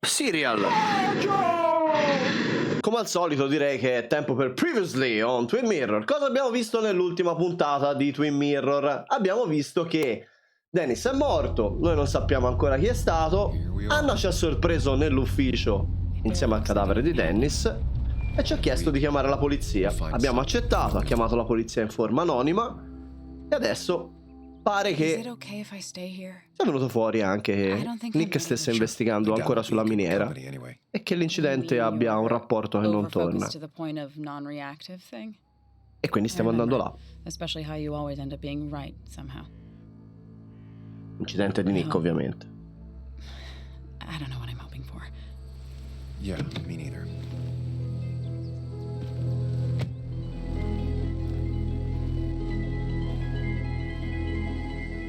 Serial. Come al solito direi che è tempo per Previously on Twin Mirror. Cosa abbiamo visto nell'ultima puntata di Twin Mirror? Abbiamo visto che Dennis è morto, noi non sappiamo ancora chi è stato. Anna ci ha sorpreso nell'ufficio insieme al cadavere di Dennis e ci ha chiesto di chiamare la polizia. Abbiamo accettato, ha chiamato la polizia in forma anonima e adesso pare che sia venuto fuori anche che Nick stesse investigando ancora sulla miniera e che l'incidente abbia un rapporto che non torna. E quindi stiamo andando là. Incidente di Nick, ovviamente. Yeah, me neither.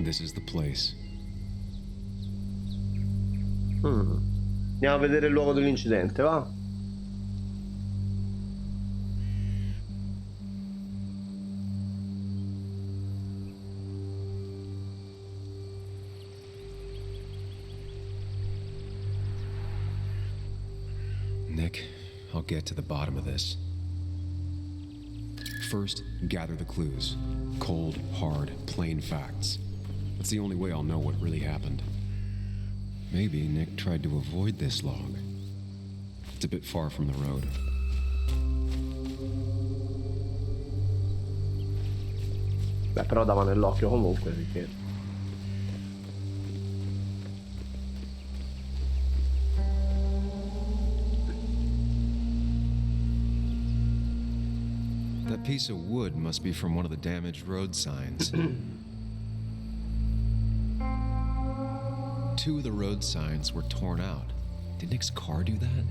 This is the place. Andiamo a vedere il luogo dell'incidente, va? Nick, I'll get to the bottom of this. First, gather the clues. Cold, hard, plain facts. That's the only way I'll know what really happened. Maybe Nick tried to avoid this log. It's a bit far from the road. Beh, però dava nell'occhio comunque, perché... That piece of wood must be from one of the damaged road signs. Two of the road signs were torn out. Did Nick's car do that?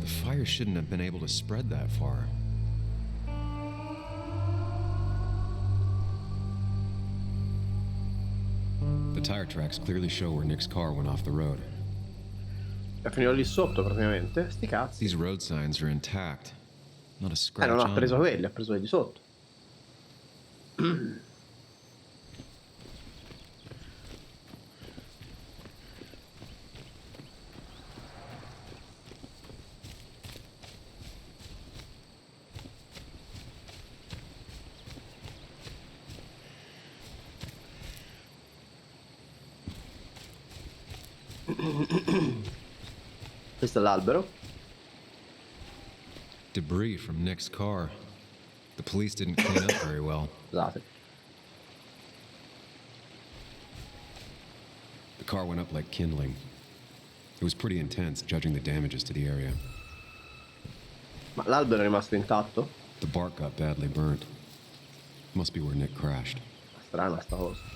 The fire shouldn't have been able to spread that far. The tire tracks clearly show where Nick's car went off the road. È finito lì sotto praticamente, sti cazzi. These road signs are intact. Not a scratch non ha on preso them. quelli, ha preso quelli di sotto. Questo è l'albero. Debris from Nick's car. The police didn't clean up very well. Scusate. The car went up like kindling. It was pretty intense, judging the damages to the area. Ma l'albero è rimasto intatto? The bark got badly burnt. Must be where Nick crashed. Strana sta cosa.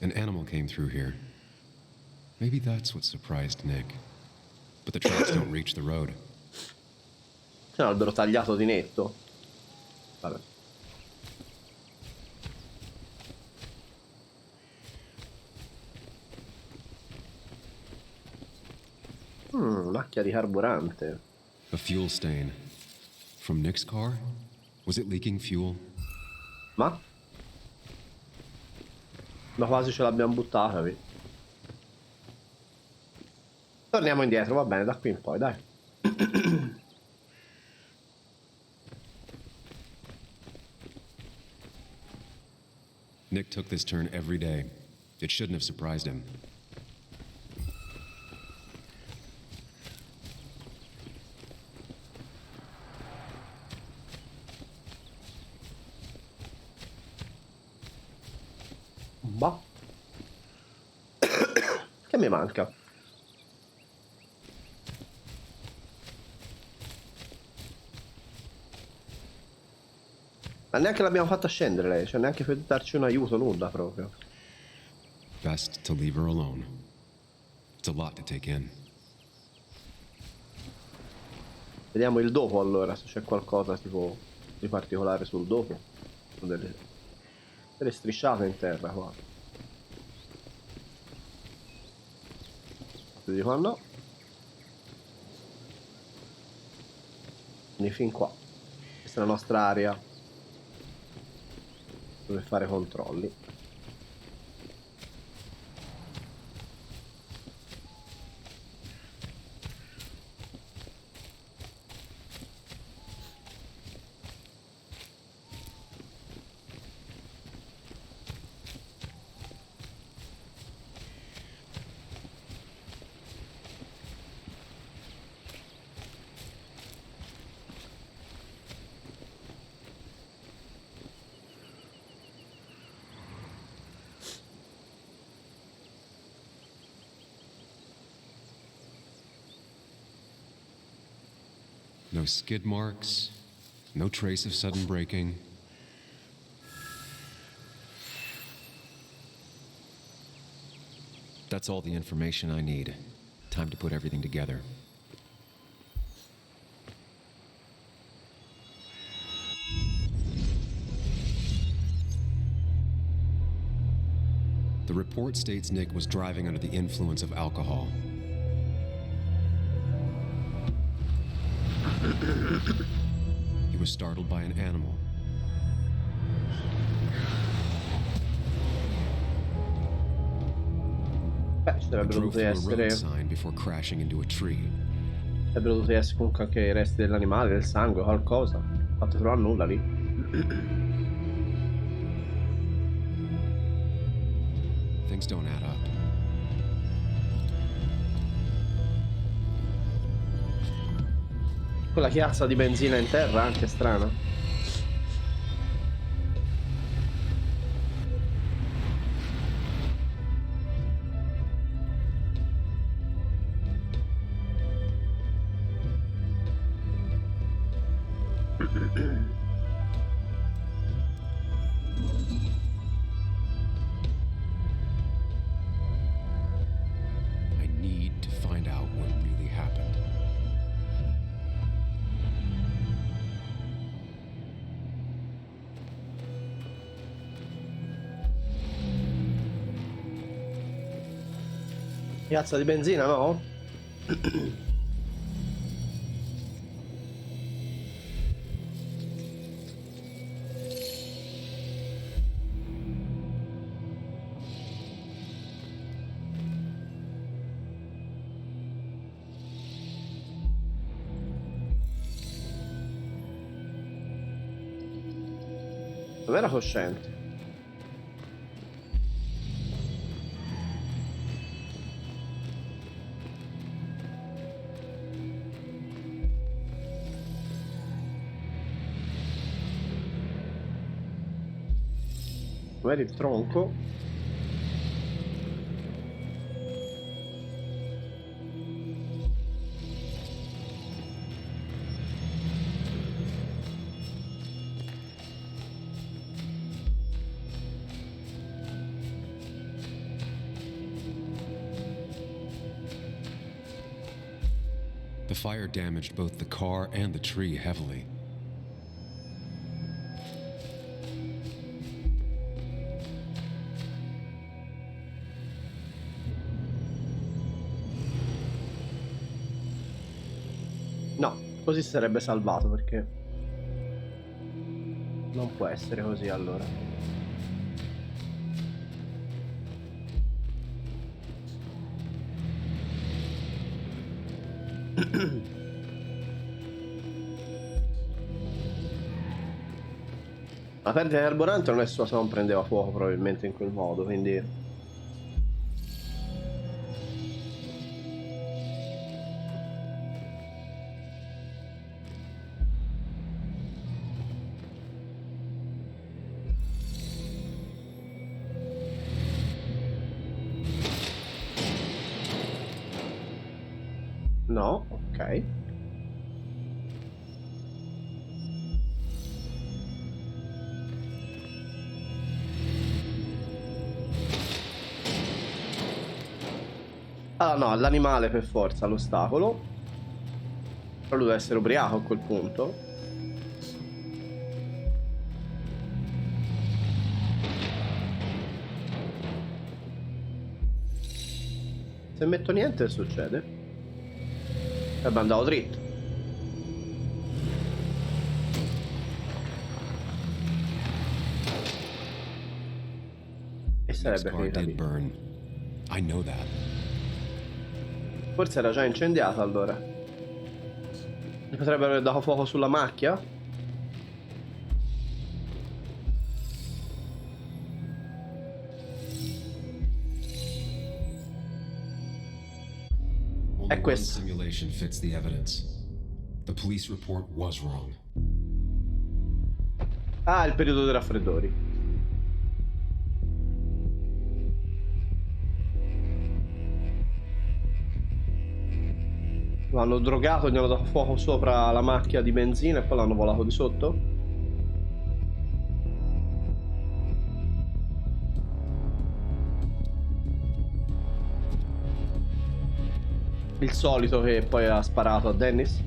An animal came through here. Maybe that's what surprised Nick. But the tracks don't reach the road. C'è un albero tagliato di netto. Vabbè. Macchia di carburante. A fuel stain. From Nick's car? Was it leaking fuel? Ma? Ma quasi ce l'abbiamo buttata, vi. Torniamo indietro, va bene, da qui in poi, dai. Nick took this turn every day. It shouldn't have surprised him. Bah. Che mi manca? Ma neanche l'abbiamo fatta scendere lei, cioè neanche per darci un aiuto, nulla proprio. Best to leave her alone. It's a lot to take in. Vediamo il dopo allora, se c'è qualcosa tipo di particolare sul dopo. Sono delle strisciate in terra qua. Più di qua no. Quindi fin qua. Questa è la nostra area dove fare controlli. No skid marks, no trace of sudden braking. That's all the information I need. Time to put everything together. The report states Nick was driving under the influence of alcohol. He was startled by an animal. Ci He sarebbero drove dovuti through a road essere. sign before crashing into a tree. Sarebbero dovuti essere comunque anche i resti dell'animale, del sangue, qualcosa. Fatto trovare nulla lì. Things don't add up. Quella chiazza di benzina in terra, anche strana. I need to find out what really happened. Chiazza di benzina, no? Non era cosciente. Magari il tronco. The fire damaged both the car and the tree heavily. No, così si sarebbe salvato perché non può essere così allora. La perdita di carburante non è solo se non prendeva fuoco probabilmente in quel modo, quindi... No, ok. Ah no, l'animale per forza, l'ostacolo. Però lui deve essere ubriaco a quel punto. Se metto niente succede. E beh, andavo dritto. E Nick's sarebbe car finita did lì. burn. I know that. Forse era già incendiata allora. Gli potrebbero aver dato fuoco sulla macchia? Only one questo. simulation fits the evidence. The police report was wrong. Ah, il periodo dei raffreddori. Lo hanno drogato, gli hanno dato fuoco sopra la macchia di benzina e poi l'hanno volato di sotto? Il solito che poi ha sparato a Dennis?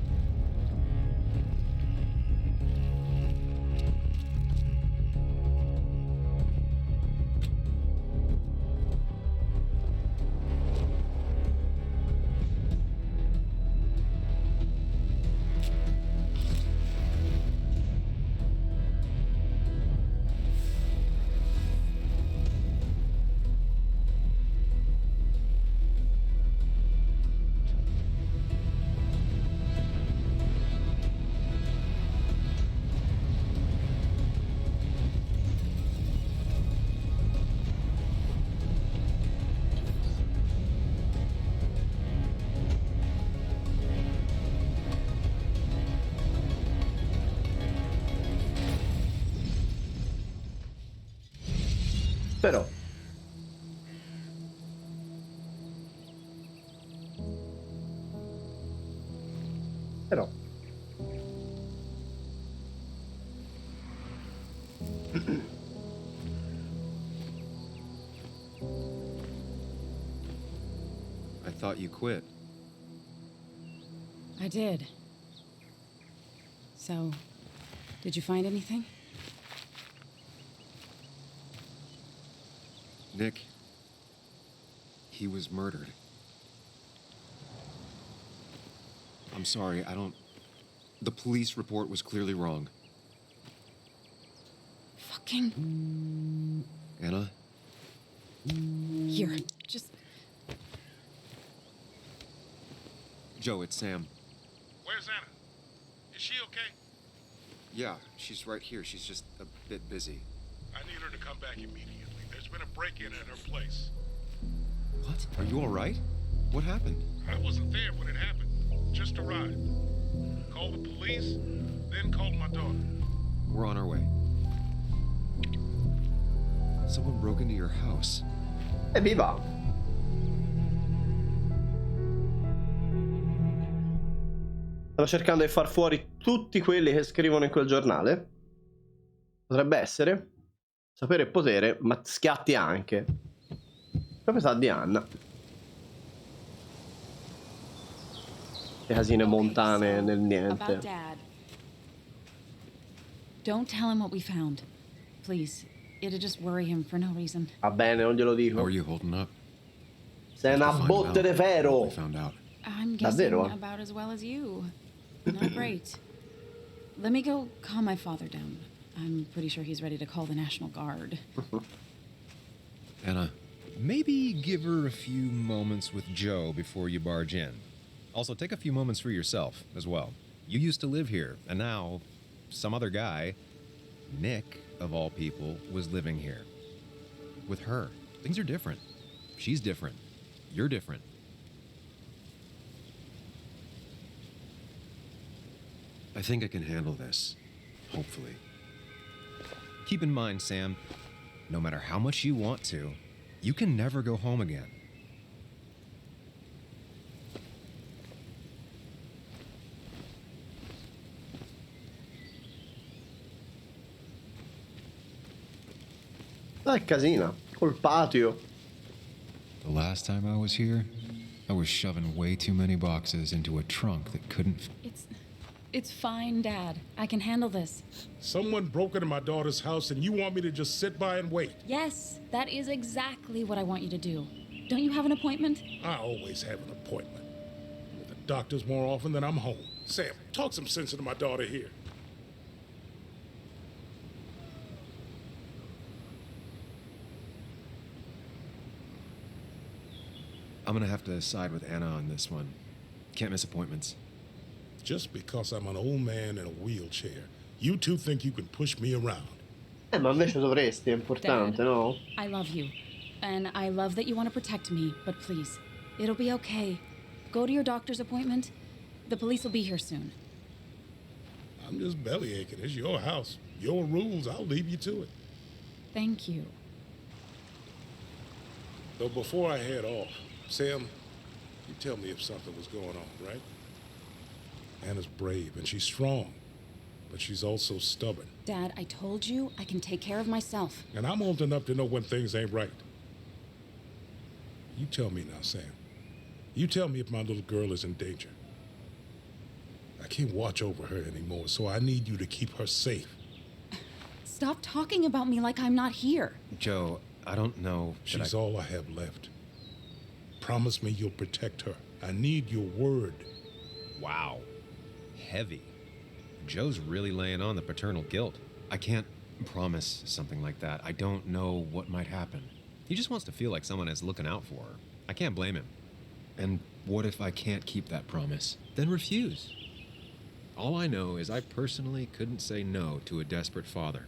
Però I thought you quit. I did. So, did you find anything? Nick, he was murdered. I'm sorry, I don't... The police report was clearly wrong. Fucking... Anna? Here, just... Joe, it's Sam. Where's Anna? Is she okay? Yeah, she's right here. She's just a bit busy. I need her to come back immediately. There's been a break-in at her place. What? Are you all right? What happened? I wasn't there when it happened. Just arrived. Called the police, then called my daughter. We're on our way. Someone broke into your house. evviva! Stanno cercando di far fuori tutti quelli che scrivono in quel giornale. Potrebbe essere. Sapere è potere, ma schiatti anche. Proprietà di Anna. Le casine montane nel About niente. Dad. Don't tell him what we found. Please. It'll just worry him for no reason. Va bene, non glielo How dico. are you holding up? Sei una Find botte out de what ferro. we found out. I'm guessing Davvero? about as well as you. Not great. Let me go calm my father down. I'm pretty sure he's ready to call the National Guard. Anna, Maybe give her a few moments with Joe before you barge in. Also, take a few moments for yourself as well. You used to live here, and now some other guy, Nick, of all people, was living here. With her. Things are different. She's different. You're different. I think I can handle this. Hopefully. Keep in mind, Sam, no matter how much you want to, you can never go home again. Dai, casina. Col patio. The last time I was here, I was shoving way too many boxes into a trunk that couldn't. It's fine, Dad. I can handle this. Someone broke into my daughter's house and you want me to just sit by and wait? Yes, that is exactly what I want you to do. Don't you have an appointment? I always have an appointment. With the doctors more often than I'm home. Sam, talk some sense into my daughter here. I'm gonna have to side with Anna on this one. Can't miss appointments. Just because I'm an old man in a wheelchair, you two think you can push me around. Ma invece dovresti, è importante, Dad, no? I love you. And I love that you want to protect me, but please, it'll be okay. Go to your doctor's appointment. The police will be here soon. I'm just belly aching. It's your house. Your rules, I'll leave you to it. Thank you. Though before I head off, Sam, you tell me if something was going on, right? Anna's brave and she's strong, but she's also stubborn. Dad, I told you I can take care of myself. And I'm old enough to know when things ain't right. You tell me now, Sam. You tell me if my little girl is in danger. I can't watch over her anymore, so I need you to keep her safe. Stop talking about me like I'm not here. Joe, I don't know. She's all I have left. Promise me you'll protect her. I need your word. Wow. Heavy. Joe's really laying on the paternal guilt. I can't promise something like that. I don't know what might happen. He just wants to feel like someone is looking out for her. I can't blame him. And what if I can't keep that promise? Then refuse. All I know is I personally couldn't say no to a desperate father.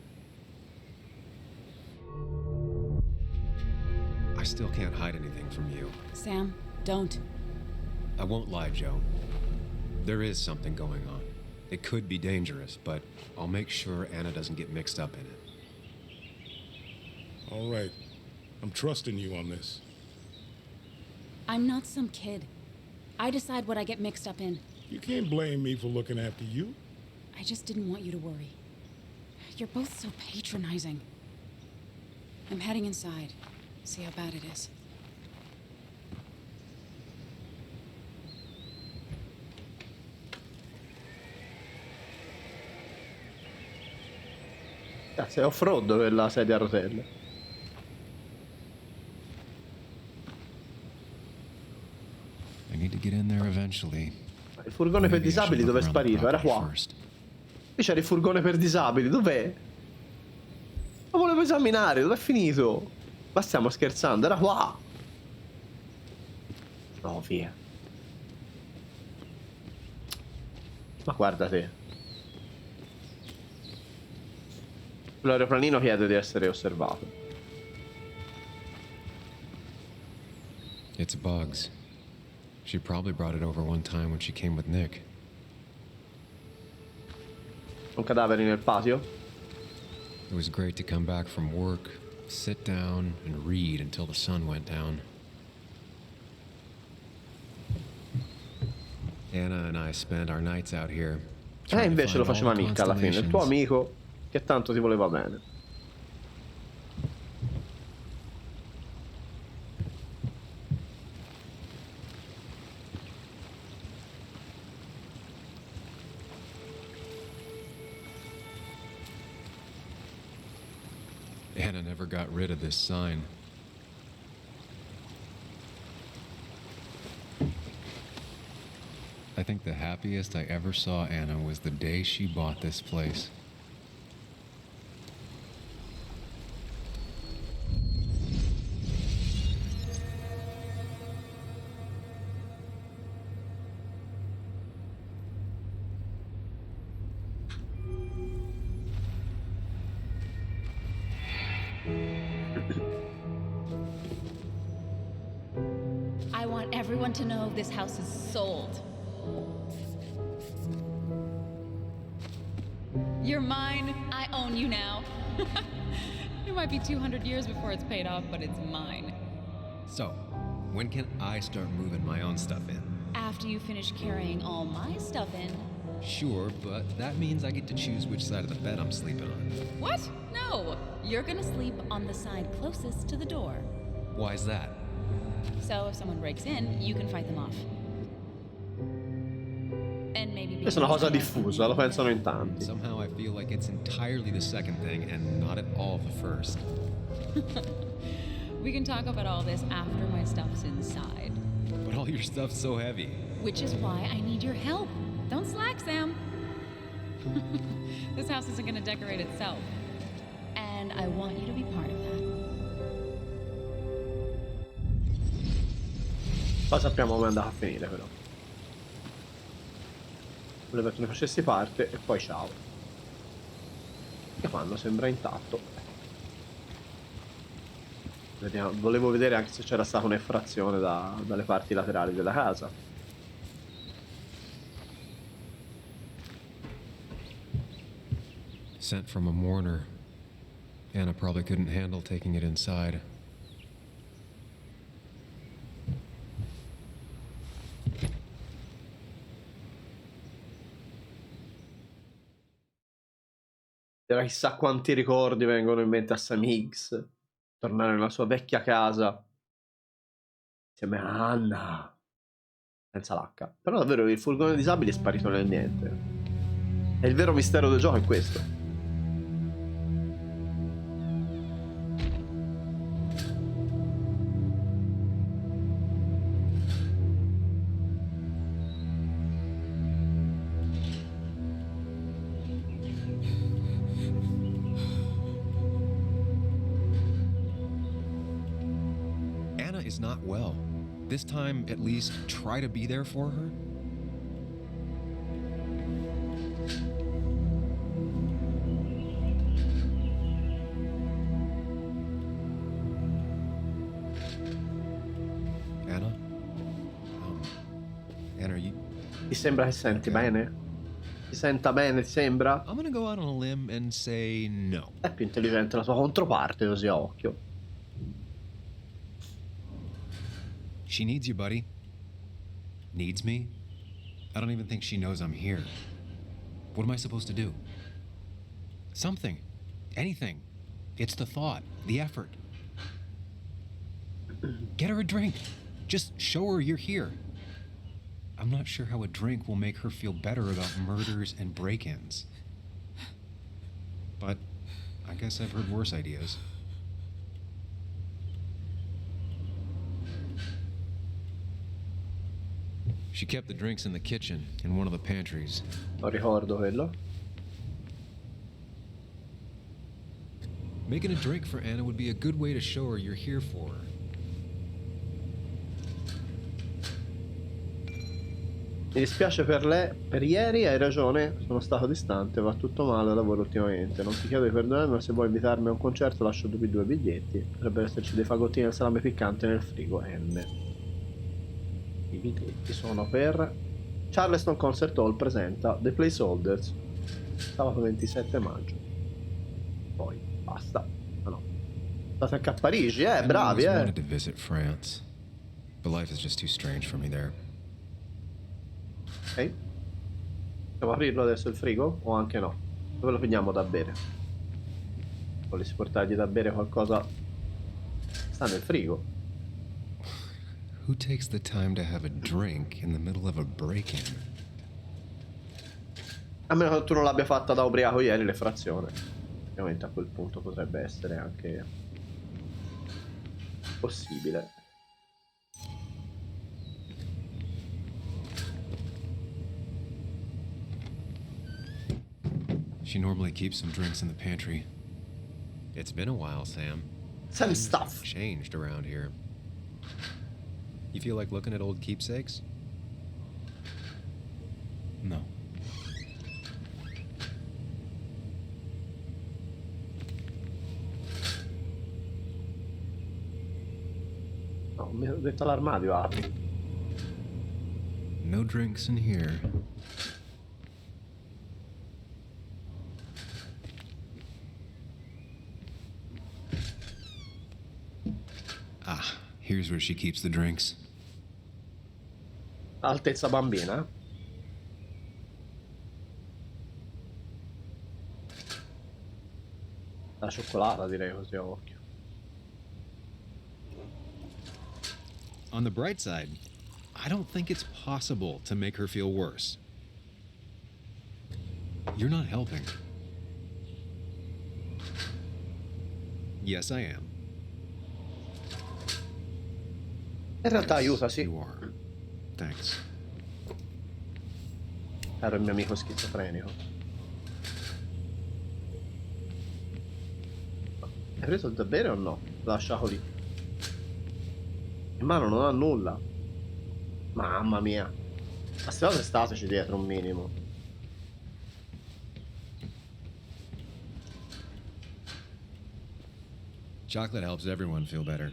I still can't hide anything from you. Sam, don't. I won't lie, Joe. There is something going on. It could be dangerous, but I'll make sure Anna doesn't get mixed up in it. All right. I'm trusting you on this. I'm not some kid. I decide what I get mixed up in. You can't blame me for looking after you. I just didn't want you to worry. You're both so patronizing. I'm heading inside. See how bad it is. Cazzo, è off-road quella sedia a rotelle. I need to get in there eventually. Il furgone per Maybe I should disabili look dove è around the sparito? Era property qua. first. Qui c'era il furgone per disabili, dov'è? Lo volevo esaminare, dov'è finito? Ma stiamo scherzando, era qua. No, via. Ma guarda te. L'aeroplanino chiede di essere osservato. It's Bugs. She probably brought it over one time when she came with Nick. Un cadavere nel patio? It was great to come back from work, sit down, and read until the sun went down. Anna and I spend our nights out here. trying to Invece lo find faceva all the Nick alla fine, il tuo constellations. amico che tanto ti voleva bene. Anna never got rid of this sign. I think the happiest I ever saw Anna was the day she bought this place. I want everyone to know this house is sold. You're mine. I own you now. It might be 200 years before it's paid off, but it's mine. So, when can I start moving my own stuff in? After you finish carrying all my stuff in. Sure, but that means I get to choose which side of the bed I'm sleeping on. What? No. You're gonna sleep on the side closest to the door. Why's that? So if someone breaks in, you can fight them off. And maybe Questa è una cosa diffusa, lo pensano in And tanti. somehow I feel like it's entirely the second thing and not at all the first. We can talk about all this after my stuff's inside. But all your stuff's so heavy. Which is why I need your help. Don't slack, Sam. This house isn't gonna decorate itself. And I want you to be part of that. Poi sappiamo come è andata a finire però. Volevo che ne facessi parte e poi ciao. Che fanno? Sembra intatto. Vediamo. Volevo vedere anche se c'era stata un'effrazione dalle parti laterali della casa. Sent from a mourner. Anna probably couldn't handle taking it inside. Era chissà quanti ricordi vengono in mente a Sam Higgs. Tornare nella sua vecchia casa. Insieme a Anna. Senza l'H. Però davvero il furgone disabile è sparito nel niente. E il vero mistero del gioco è questo. Anna is not well. This time, at least, try to be there for her. Anna? Anna, are you... Ti sembra che senti bene? Ti senta bene, ti sembra? I'm gonna go out on a limb and say no. È più intelligente la sua controparte, così a occhio. She needs you, buddy. Needs me? I don't even think she knows I'm here. What am I supposed to do? Something. Anything. It's the thought, the effort. Get her a drink. Just show her you're here. I'm not sure how a drink will make her feel better about murders and break-ins. But I guess I've heard worse ideas. She kept the drinks in the kitchen, in one of the pantries. Non ricordo quello. Making a drink for Anna would be a good way to show her you're here for her. Mi dispiace per ieri, hai ragione, sono stato distante, va tutto male al lavoro ultimamente. Non ti chiedo di perdonarmi, ma se vuoi invitarmi a un concerto lascio due biglietti. Potrebbero esserci dei fagottini al salame piccante nel frigo. N. I biglietti sono per Charleston Concert Hall presenta The Placeholders, sabato 27 maggio. Poi basta. Ah no, state anche a Parigi, bravi, I wanted to visit France, but life is just too strange for me there. Ok, possiamo aprirlo adesso il frigo o anche no? Dove lo finiamo da bere? Volessi portargli da bere qualcosa? Sta nel frigo. Who takes the time to have a drink in the middle of a break-in? A meno che tu non l'abbia fatta da ubriaco ieri l'effrazione. Ovviamente a quel punto potrebbe essere anche possibile. She normally keeps some drinks in the pantry. It's been a while, Sam. Same stuff. Changed around here. You feel like looking at old keepsakes? No. No, mi ha detto all'armadio apri. No drinks in here. Ah, here's where she keeps the drinks. Altezza bambina. La cioccolata direi così a occhio. On the bright side, I don't think it's possible to make her feel worse. You're not helping. Yes, I am. In realtà Yes, aiuta, sì. You are. Thanks. Ero il mio amico schizofrenico. Hai preso da bere o no? L'ho lasciato lì. In mano non ha nulla. Mamma mia. Ma ste cose stateci dietro un minimo. Chocolate helps everyone feel better.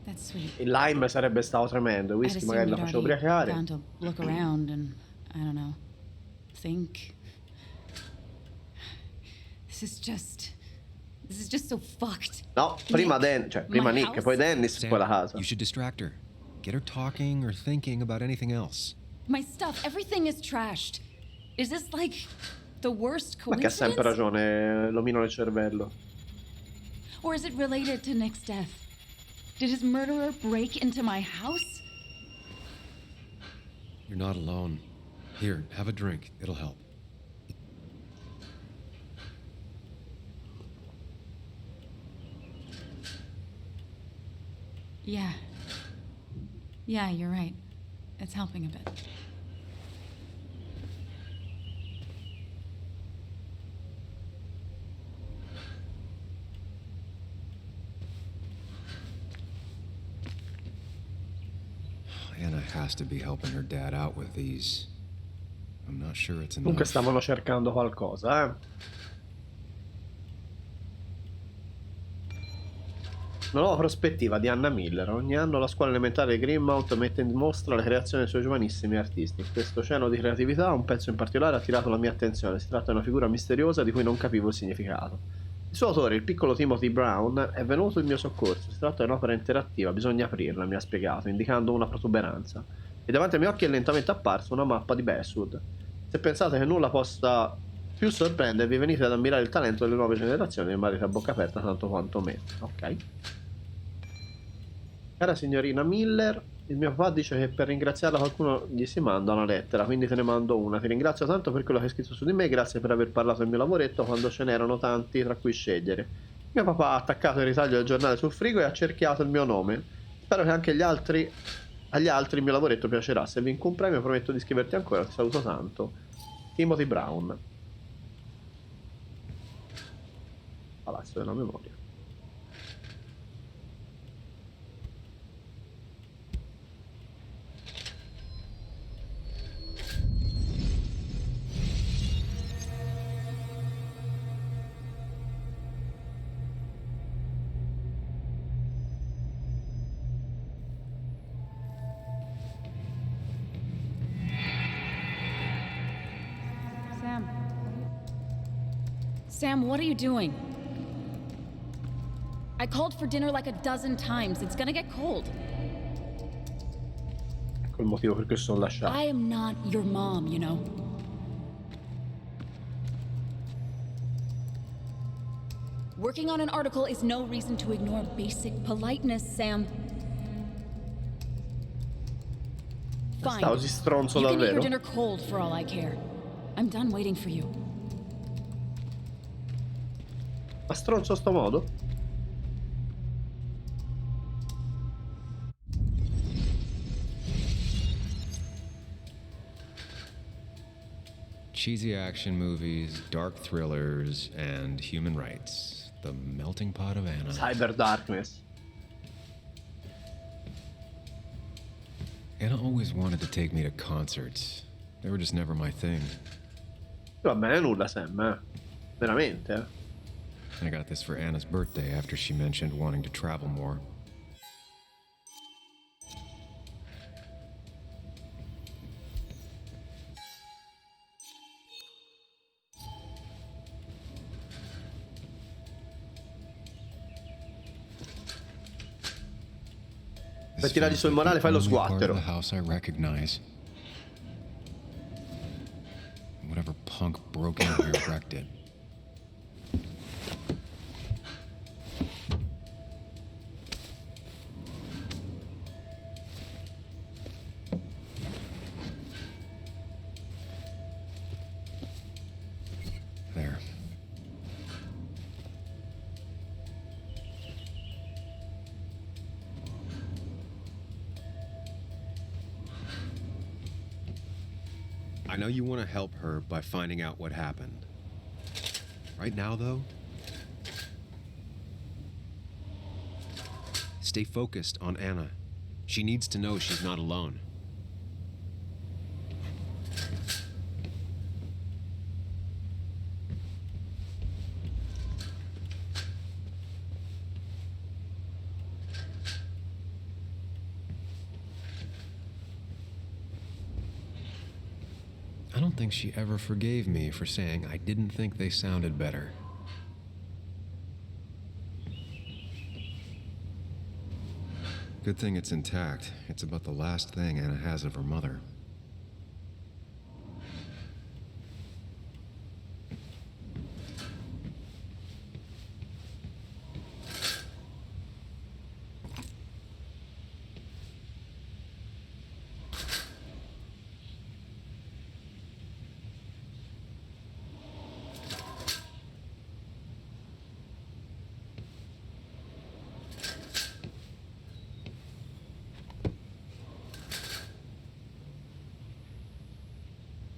That's sweet. Il lime sarebbe stato tremendo. Il I'd whisky assumed magari la you'd faccio already ubriacare. gone to look around and, I don't know, think. This is just so fucked. No, prima prima my Nick, house? poi Dennis, Sam, poi la casa. you should distract her. Get her talking or thinking about anything else. My stuff, everything is trashed. Is this like the worst Ma che ha sempre coincidence? ragione, l'omino nel cervello. Or is it related to Nick's death? Did his murderer break into my house? You're not alone. Here, have a drink. It'll help. Yeah. Yeah, you're right. It's helping a bit. Anna has to be helping her dad out with these. I'm not sure it's Comunque enough. stavano cercando qualcosa, eh. Una nuova prospettiva di Anna Miller. Ogni anno la scuola elementare di Greenmount mette in mostra le creazioni dei suoi giovanissimi artisti. Questo oceano di creatività, un pezzo in particolare, ha attirato la mia attenzione. Si tratta di una figura misteriosa di cui non capivo il significato. Il suo autore, il piccolo Timothy Brown, è venuto in mio soccorso. Si tratta di un'opera interattiva, bisogna aprirla, mi ha spiegato, indicando una protuberanza. E davanti ai miei occhi è lentamente apparsa una mappa di Bestwood. Se pensate che nulla possa più sorprendervi, venite ad ammirare il talento delle nuove generazioni e rimarrete a bocca aperta tanto quanto me. Ok. Cara signorina Miller, il mio papà dice che per ringraziarla qualcuno gli si manda una lettera, quindi te ne mando una. Ti ringrazio tanto per quello che hai scritto su di me, grazie per aver parlato del mio lavoretto quando ce n'erano tanti tra cui scegliere. Mio papà ha attaccato il ritaglio del giornale sul frigo e ha cerchiato il mio nome. Spero che anche agli altri il mio lavoretto piacerà. Se vinco un premio prometto di scriverti ancora, ti saluto tanto. Timothy Brown. Palazzo della memoria. Sam, what are you doing? I called for dinner like a dozen times. It's gonna get cold. Ecco il motivo per cui sono lasciato. I am not your mom, you know. Working on an article is no reason to ignore basic politeness, Sam. Fine. Stavo si stronzo You can eat your davvero. dinner cold for all I care. I'm done waiting for you. Ma stronzo a sto modo? Cheesy action movies, dark thrillers, and human rights. The melting pot of Anna. Cyber Darkness. Anna always wanted to take me to concerts. They were just never my thing. Va bene nulla, Sam, eh. Veramente, eh. I got this for Anna's birthday after she mentioned wanting to travel more. Per tirargli sul morale fai lo sguattero. The house I recognize. Whatever punk broke in here wrecked it. I know you want to help her by finding out what happened. Right now, though, stay focused on Anna. She needs to know she's not alone. I don't think she ever forgave me for saying I didn't think they sounded better. Good thing it's intact. It's about the last thing Anna has of her mother.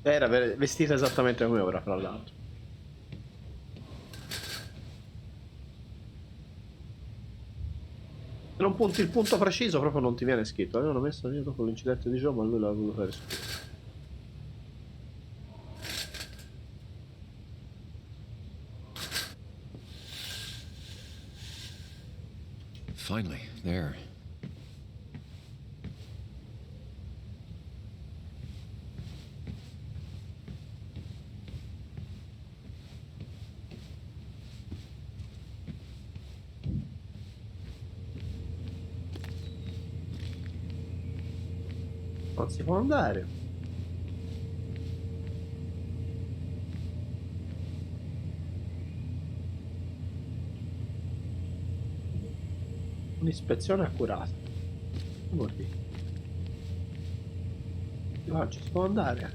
Era vestita esattamente come ora, fra l'altro. Se non punti il punto preciso, proprio non ti viene scritto. Avevano messo io dopo l'incidente di Joe, ma lui l'ha voluto fare scritto. Finally, there. Non si può andare. Un'ispezione accurata. Guardi. Oggi si può andare.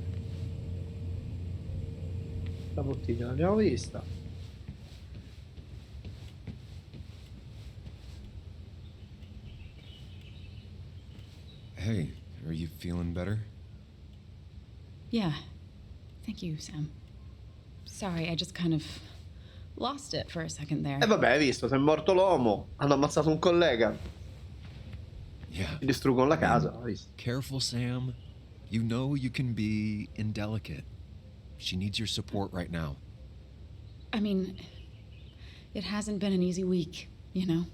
La bottiglia l'abbiamo vista. Hey, are you feeling better? Yeah. Thank you, Sam. Sorry, I just kind of lost it for a second there. E vabbè, hai visto, se è morto l'uomo, hanno ammazzato un collega, Yeah. distruggono la casa, hai visto? Careful, Sam. You know you can be indelicate. She needs your support right now. I mean, it hasn't been an easy week, you know?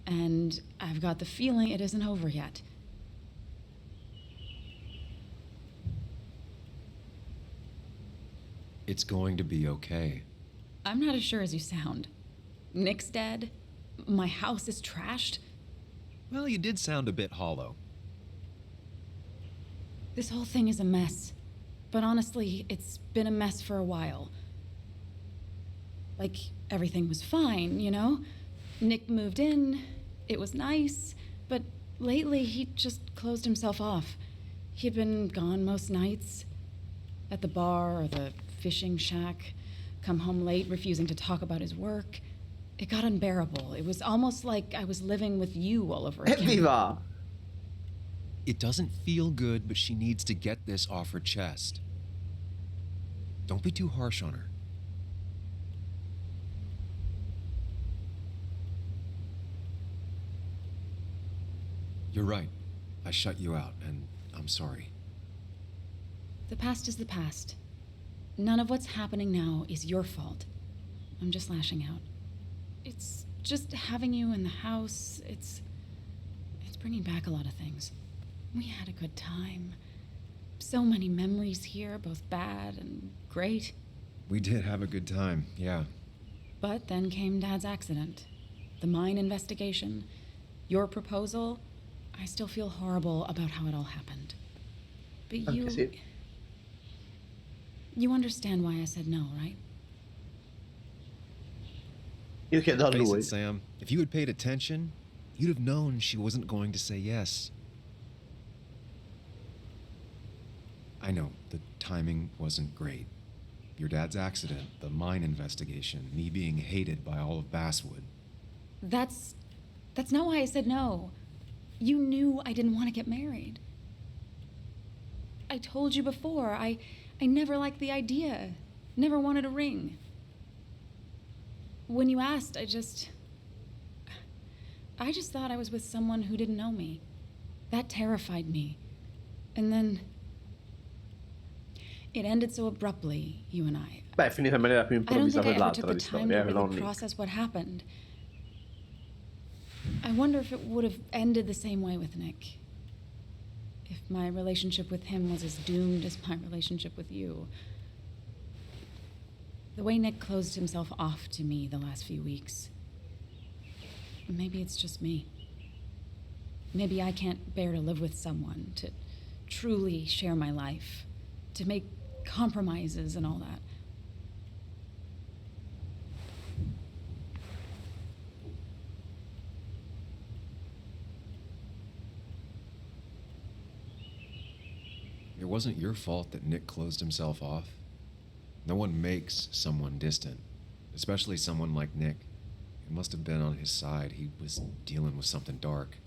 And I've got the feeling it isn't over yet. It's going to be okay. I'm not as sure as you sound. Nick's dead. My house is trashed. Well, you did sound a bit hollow. This whole thing is a mess. But honestly, it's been a mess for a while. Like, everything was fine, you know? Nick moved in, it was nice, but lately he just closed himself off. He'd been gone most nights, at the bar or the fishing shack, come home late, refusing to talk about his work. It got unbearable. It was almost like I was living with you all over again. Evviva! It doesn't feel good, but she needs to get this off her chest. Don't be too harsh on her. You're right. I shut you out, and I'm sorry. The past is the past. None of what's happening now is your fault. I'm just lashing out. It's just having you in the house. It's bringing back a lot of things. We had a good time. So many memories here, both bad and great. We did have a good time, yeah. But then came Dad's accident, the mine investigation, your proposal. I still feel horrible about how it all happened. But Anche sì. you understand why I said no, right? Io chiedo a Face lui. it, Sam. If you had paid attention, you'd have known she wasn't going to say yes. I know, the timing wasn't great. Your dad's accident, the mine investigation, me being hated by all of Basswood. That's not why I said no. You knew I didn't want to get married. I told you before, I never liked the idea. Never wanted a ring. When you asked, I just thought I was with someone who didn't know me. That terrified me. And then it ended so abruptly, you and I. Beh, è finita in maniera più I don't improvvisa think I per ever took l'altra the di time storia, to non really Nick. process what happened. I wonder if it would have ended the same way with Nick. If my relationship with him was as doomed as my relationship with you. The way Nick closed himself off to me the last few weeks. Maybe it's just me. Maybe I can't bear to live with someone, to truly share my life, to make compromises and all that. It wasn't your fault that Nick closed himself off. No one makes someone distant, especially someone like Nick. It must have been on his side. He was dealing with something dark.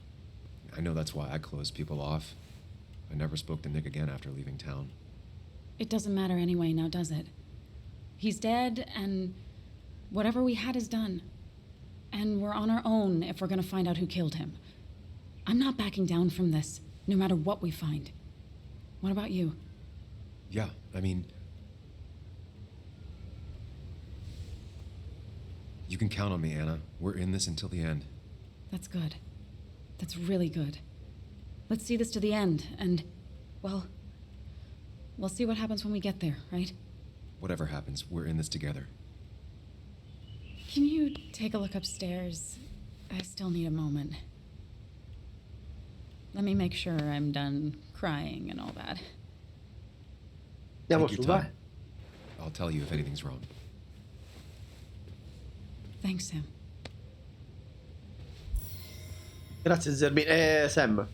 I know that's why I closed people off. I never spoke to Nick again after leaving town. It doesn't matter anyway now, does it? He's dead, and whatever we had is done. And we're on our own if we're gonna find out who killed him. I'm not backing down from this, no matter what we find. What about you? Yeah, I mean... You can count on me, Anna. We're in this until the end. That's good. That's really good. Let's see this to the end, and, well, we'll see what happens when we get there, right? Whatever happens, we're in this together. Can you take a look upstairs? I still need a moment. Let me make sure I'm done crying and all that. Andiamo Take su, your vai. time. I'll tell you if anything's wrong. Thanks, Sam. Grazie Zerbino. Sam.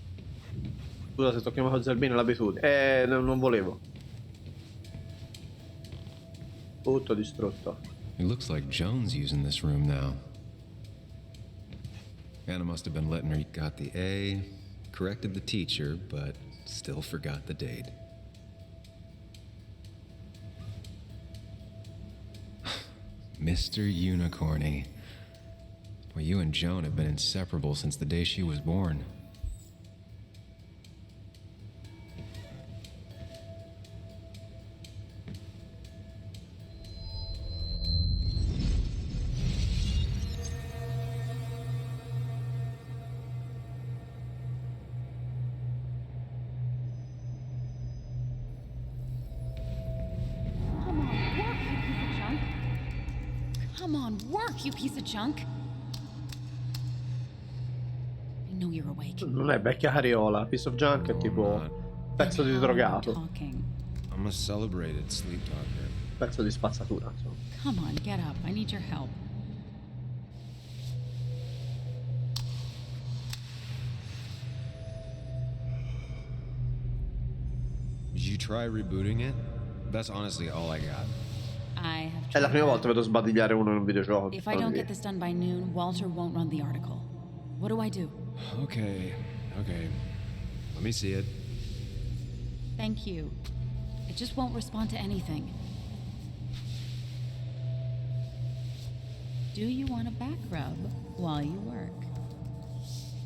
Scusa se ti ho chiamato Zerbino, è l'abitudine. Non volevo. Tutto distrutto. It looks like Joan's using this room now. Anna must have been letting her got the A, corrected the teacher, but still forgot the date. Mr. Unicorny. Well, you and Joan have been inseparable since the day she was born. Come on, work, you piece of junk! I know you're awake. Non è vecchia cariola. Piece of junk è tipo pezzo di How are you drogato. talking? I'm a celebrated sleep talker. Pezzo di spazzatura, insomma. Come on, get up. I need your help. Did you try rebooting it? That's honestly all I got. I have È la prima tried. volta che vedo sbadigliare uno in un videogioco. If I don't get this done by noon, Walter won't run the article. What do I do? Okay. Let me see it. Thank you. It just won't respond to anything. Do you want a back rub while you work?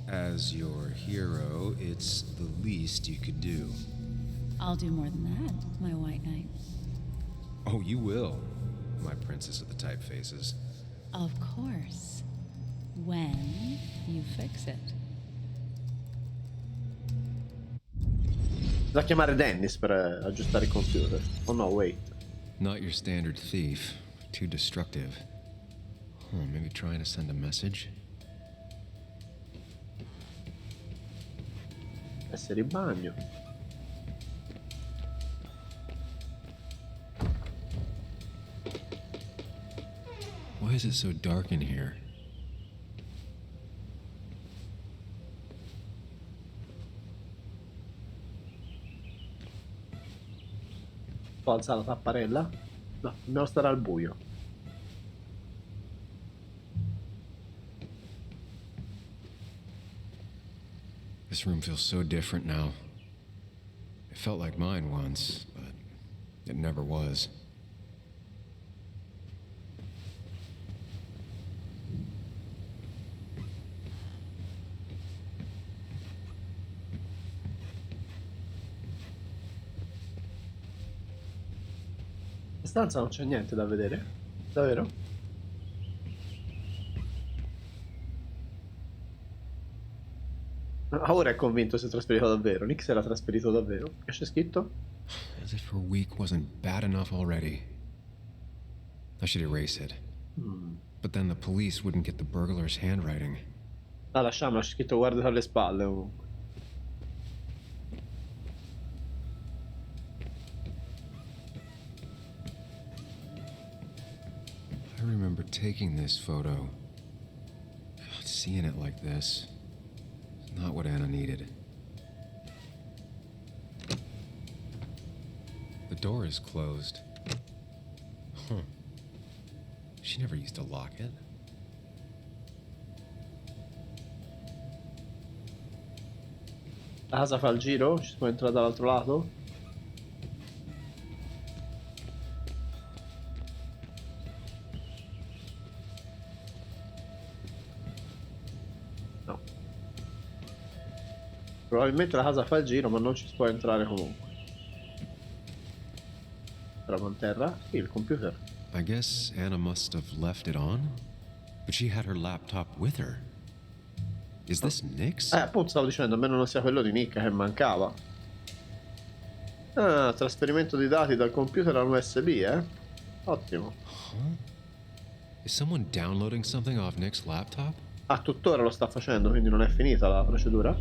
As your hero, it's the least you could do. I'll do more than that, my white knight. Oh, you will, my princess of the typefaces. Of course. When you fix it. Da chiamare Dennis per aggiustare il computer. Oh no, wait. Not your standard thief. Too destructive. Maybe trying to send a message? Essere in bagno. Why is it so dark in here? Può alzare la tapparella? No, dobbiamo stare al buio. This room feels so different now. It felt like mine once, but it never was. In stanza non c'è niente da vedere, davvero? Ah, ora è convinto si è trasferito davvero. Nick si era trasferito davvero. Che c'è scritto? As if her week wasn't bad enough already. I should erase it. But then the police wouldn't get the burglar's handwriting. Ah, lasciamolo, c'è scritto guardati alle spalle comunque. I remember taking this photo. Seeing it like this. It's not what Anna needed. The door is closed. Huh. She never used to lock it. La casa fa il giro? Ci si può entrare dall'altro lato? No. Probabilmente la casa fa il giro, ma non ci si può entrare comunque. Trova in terra? Sì, il computer. I guess Anna must have left it on, but she had her laptop with her. Is this Nick's? Appunto stavo dicendo, almeno non sia quello di Nick che mancava. Ah, trasferimento di dati dal computer a un USB, eh? Ottimo. Huh? Is someone downloading something off Nick's laptop? Ah, tuttora lo sta facendo, quindi non è finita la procedura?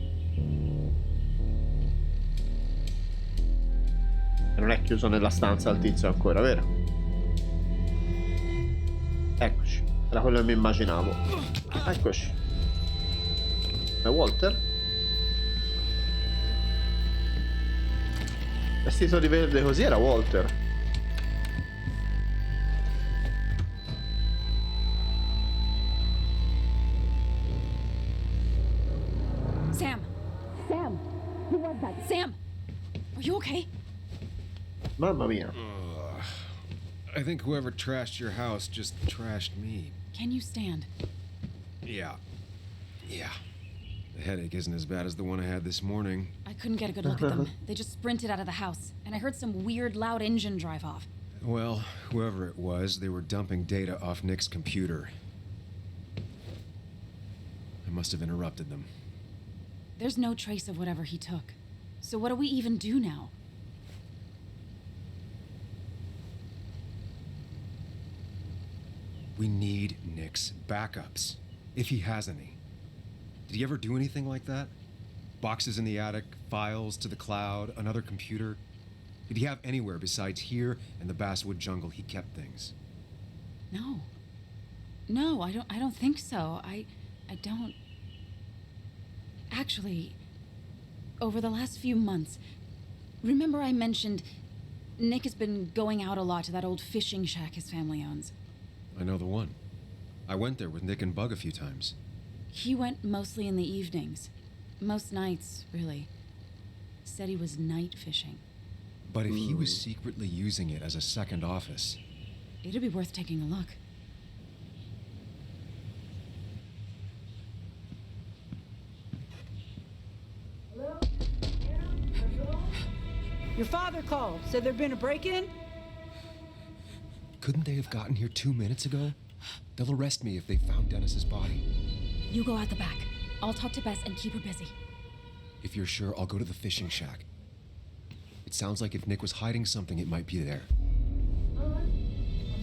E non è chiuso nella stanza il tizio ancora, vero? Eccoci, era quello che mi immaginavo. Eccoci. È Walter? Vestito di verde così era Walter. Sam! Sam! Who was that? Sam! Are you okay? Mamma mia. I think whoever trashed your house just trashed me. Can you stand? Yeah. The headache isn't as bad as the one I had this morning. I couldn't get a good look at them. They just sprinted out of the house, and I heard some weird, loud engine drive off. Well, whoever it was, they were dumping data off Nick's computer. I must have interrupted them. There's no trace of whatever he took. So what do we even do now? We need Nick's backups, if he has any. Did he ever do anything like that? Boxes in the attic, files to the cloud, another computer? Did he have anywhere besides here and the basswood jungle he kept things? No. No, I don't think so. I don't... Actually, over the last few months, remember I mentioned Nick has been going out a lot to that old fishing shack his family owns. I know the one. I went there with Nick and Bug a few times. He went mostly in the evenings. Most nights, really. Said he was night fishing. But if he was secretly using it as a second office... It'd be worth taking a look. Hello? Anna? Are you home? Your father called. Said there'd been a break-in? Couldn't they have gotten here 2 minutes ago? They'll arrest me if they found Dennis's body. You go out the back. I'll talk to Bess and keep her busy. If you're sure, I'll go to the fishing shack. It sounds like if Nick was hiding something, it might be there. I'm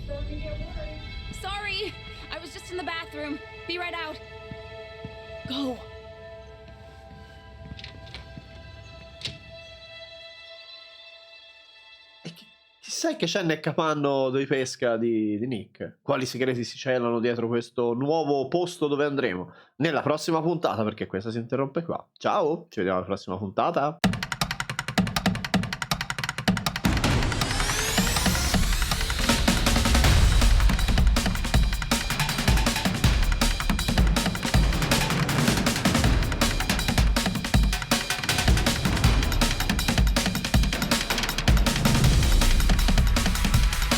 starting to get worried. Sorry! I was just in the bathroom. Be right out. Go. Chissà che c'è nel capanno di pesca di Nick. Quali segreti si celano dietro questo nuovo posto dove andremo nella prossima puntata, perché questa si interrompe qua. Ciao, ci vediamo alla prossima puntata.